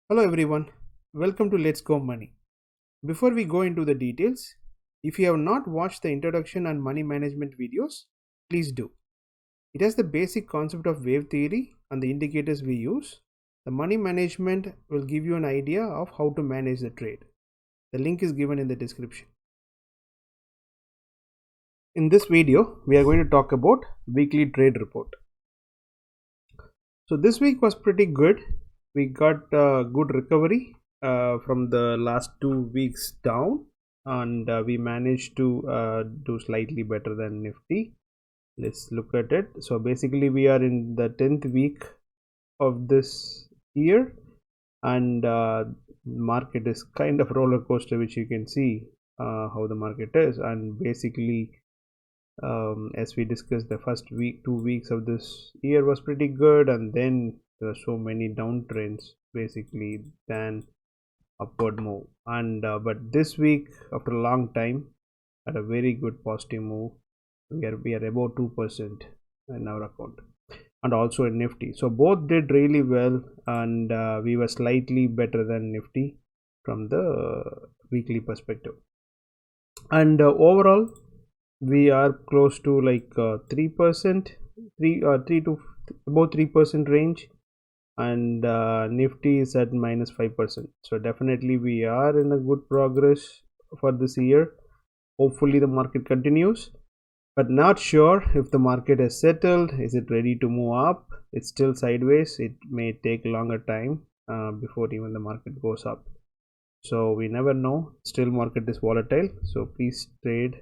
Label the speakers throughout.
Speaker 1: Hello everyone, welcome to Let's Go Money. Before we go into the details, if you have not watched the introduction and money management videos, please do. It has the basic concept of wave theory and the indicators we use. The money management will give you an idea of how to manage the trade. The link is given in the description. In this video, we are going to talk about weekly trade report. So this week was pretty good. We got a good recovery from the last 2 weeks down, and we managed to do slightly better than Nifty. Let's look at it. So basically we are in the 10th week of this year, and market is kind of roller coaster, which you can see how the market is. And basically as we discussed, the first 2 weeks of this year was pretty good, and then there are so many downtrends basically than upward move. And but this week, after a long time, had a very good positive move. We are about 2% in our account, and also in Nifty. So both did really well, and we were slightly better than Nifty from the weekly perspective. And overall, we are close to like 3%, 3 to about 3% range, and Nifty is at -5%. So definitely we are in a good progress for this year. Hopefully the market continues, but not sure if the market has settled. Is it ready to move up? It's still sideways. It may take longer time before even the market goes up. So we never know. Still market is volatile, so please trade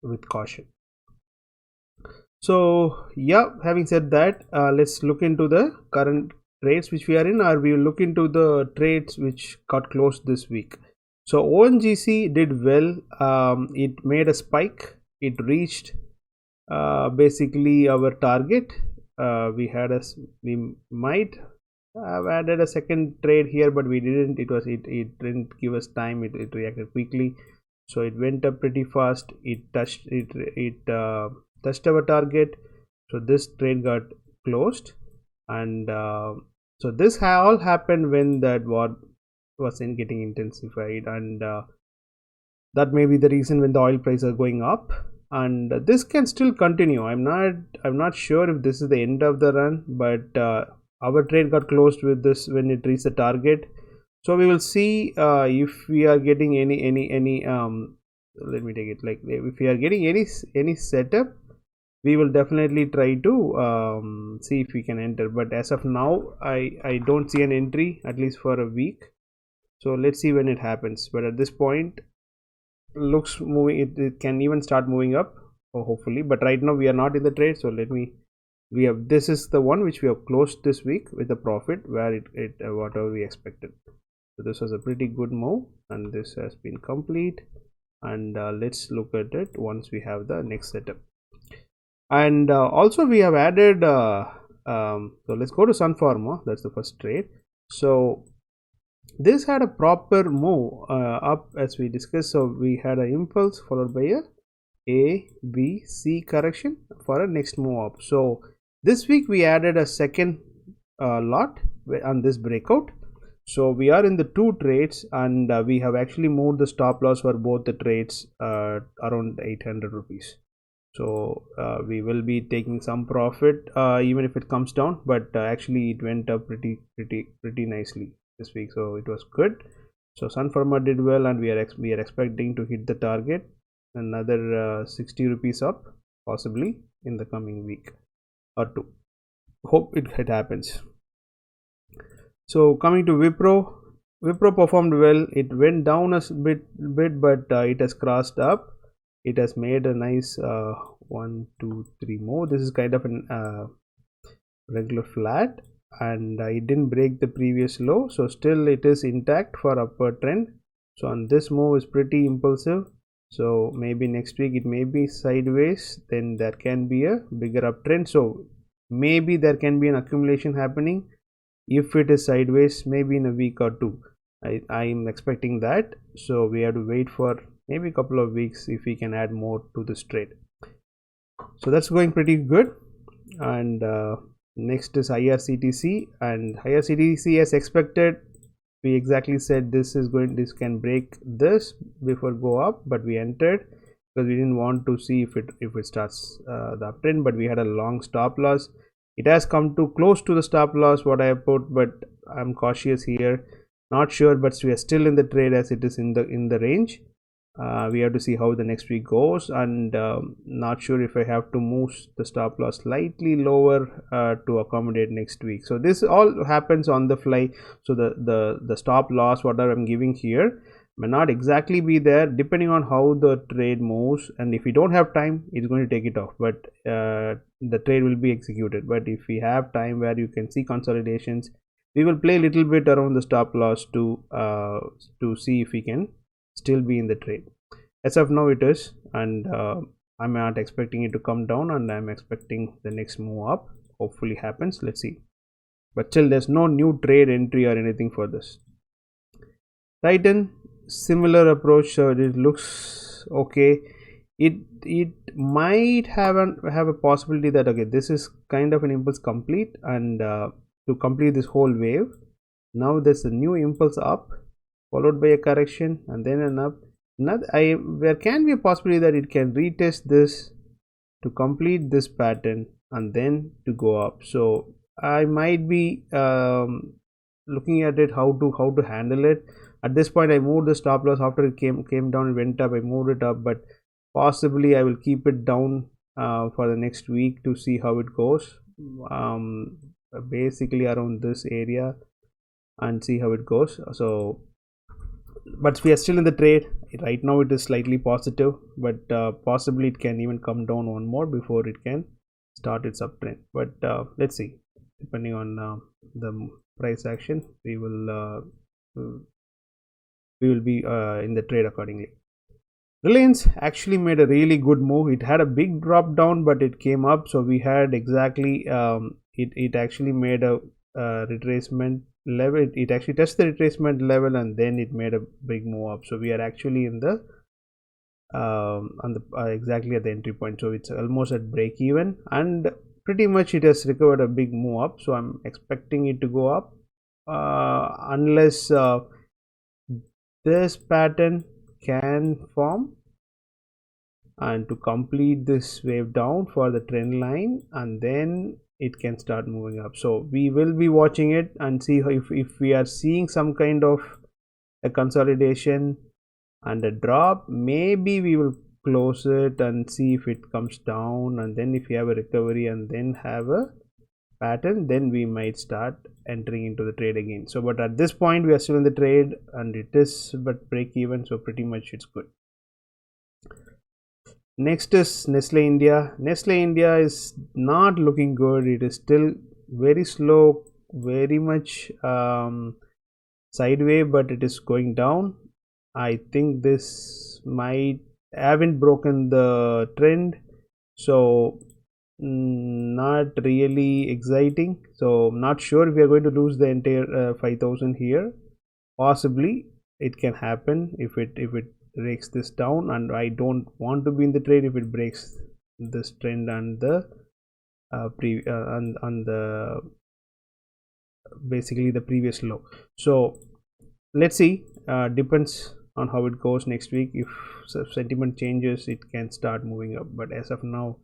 Speaker 1: with caution. So yeah, having said that, let's look into the current trades which we are in, or we will look into the trades which got closed this week. So ONGC did well. It made a spike. It reached basically our target. We might have added a second trade here, but we didn't. It didn't give us time. It reacted quickly, so it went up pretty fast. It touched our target, so this trade got closed. And so this all happened when that war was getting intensified, and that may be the reason when the oil prices are going up. And this can still continue. I'm not sure if this is the end of the run, but our trade got closed with this when it reached the target. So we will see if we are getting any let me take it like, if we are getting any setup, we will definitely try to see if we can enter. But as of now, I don't see an entry, at least for a week. So let's see when it happens. But at this point, looks moving, it can even start moving up, hopefully. But right now we are not in the trade, so this is the one which we have closed this week with a profit, where it whatever we expected. So this was a pretty good move, and this has been complete. And let's look at it once we have the next setup. And also we have added so let's go to Pharma. That's the first trade. So this had a proper move up, as we discussed. So we had an impulse followed by a B C correction for a next move up. So this week we added a second lot on this breakout. So we are in the two trades, and we have actually moved the stop loss for both the trades around 800 rupees. So we will be taking some profit even if it comes down, but actually it went up pretty nicely this week, so it was good. So Pharma did well, and we are expecting to hit the target, another 60 rupees up possibly in the coming week or two. Hope it happens. So coming to Wipro performed well. It went down a bit, but it has crossed up. It has made a nice 1 2 3 more. This is kind of an regular flat, and it didn't break the previous low, so still it is intact for upward trend. So on this move is pretty impulsive, so maybe next week it may be sideways, then there can be a bigger uptrend. So maybe there can be an accumulation happening. If it is sideways, maybe in a week or two, I am expecting that. So we have to wait for maybe a couple of weeks if we can add more to this trade. So that's going pretty good. And Next is IRCTC, and IRCTC as expected, we exactly said this can break this before go up, but we entered because we didn't want to see if it starts the uptrend, but we had a long stop loss. It has come to close to the stop loss what I put, but I'm cautious here, not sure, but we are still in the trade as it is in the range. We have to see how the next week goes, and not sure if I have to move the stop loss slightly lower to accommodate next week. So this all happens on the fly. So the stop loss whatever I'm giving here may not exactly be there, depending on how the trade moves, and if we don't have time, it's going to take it off, but the trade will be executed. But if we have time where you can see consolidations, we will play a little bit around the stop loss to see if we can still be in the trade. As of now it is, and I'm not expecting it to come down, and I'm expecting the next move up. Hopefully happens, let's see. But still there's no new trade entry or anything for this. Titan, similar approach. So it looks okay. It might have a possibility that okay, this is kind of an impulse complete, and to complete this whole wave, now there's a new impulse up followed by a correction and then an up. There can be a possibility that it can retest this to complete this pattern and then to go up. So I might be looking at it how to handle it. At this point I moved the stop loss after it came down and went up. I moved it up, but possibly I will keep it down for the next week to see how it goes, basically around this area, and see how it goes. So but we are still in the trade right now. It is slightly positive, but possibly it can even come down one more before it can start its uptrend. But let's see, depending on the price action, we will be in the trade accordingly. Reliance actually made a really good move. It had a big drop down, but it came up, so we had exactly it actually made a retracement level. It actually tested the retracement level, and then it made a big move up. So we are actually in the on the exactly at the entry point. So it's almost at break even, and pretty much it has recovered a big move up. So I'm expecting it to go up unless this pattern can form and to complete this wave down for the trend line, and then it can start moving up. So we will be watching it and see if we are seeing some kind of a consolidation and a drop, maybe we will close it and see if it comes down, and then if we have a recovery and then have a pattern, then we might start entering into the trade again. So but at this point we are still in the trade, and it is but break even, so pretty much it's good. Next is Nestle India. Nestle India is not looking good. It is still very slow, very much sideways, but it is going down. I think this might haven't broken the trend, so not really exciting. So not sure if we are going to lose the entire 5,000 here. Possibly it can happen if it breaks this down, and I don't want to be in the trade if it breaks this trend and the on the basically the previous low. So let's see, depends on how it goes next week. If sentiment changes, it can start moving up, but as of now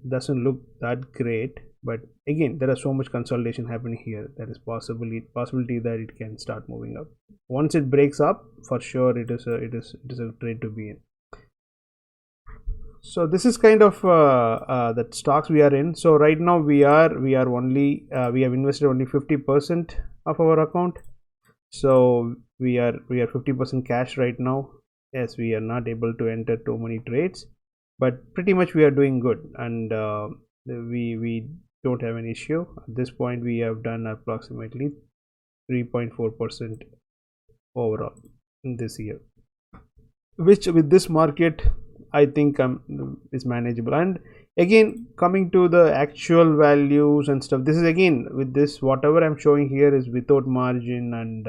Speaker 1: doesn't look that great. But again, there is so much consolidation happening here, there is possibility that it can start moving up. Once it breaks up, for sure it is a trade to be in. So this is kind of the stocks we are in. So right now we are only we have invested only 50% of our account, so we are 50% cash right now, as we are not able to enter too many trades, but pretty much we are doing good, and we don't have an issue. At this point we have done approximately 3.4% overall in this year, which with this market I think is manageable. And again, coming to the actual values and stuff, this is again with this whatever I'm showing here is without margin, and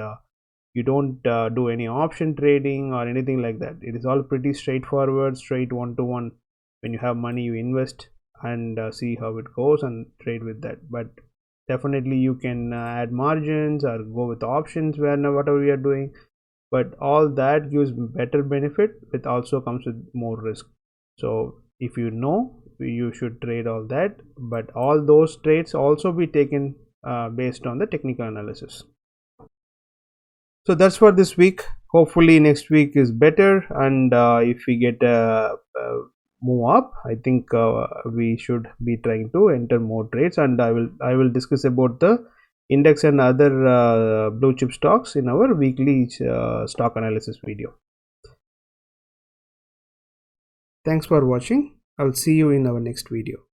Speaker 1: you don't do any option trading or anything like that. It is all pretty straightforward, straight one-to-one. When you have money, you invest, and see how it goes and trade with that. But definitely you can add margins or go with options whatever we are doing, but all that gives better benefit. It also comes with more risk. So if you know, you should trade all that, but all those trades also be taken based on the technical analysis. So that's for this week. Hopefully next week is better, and if we get a move up, I think we should be trying to enter more trades, and I will discuss about the index and other blue chip stocks in our weekly stock analysis video. Thanks for watching. I will see you in our next video.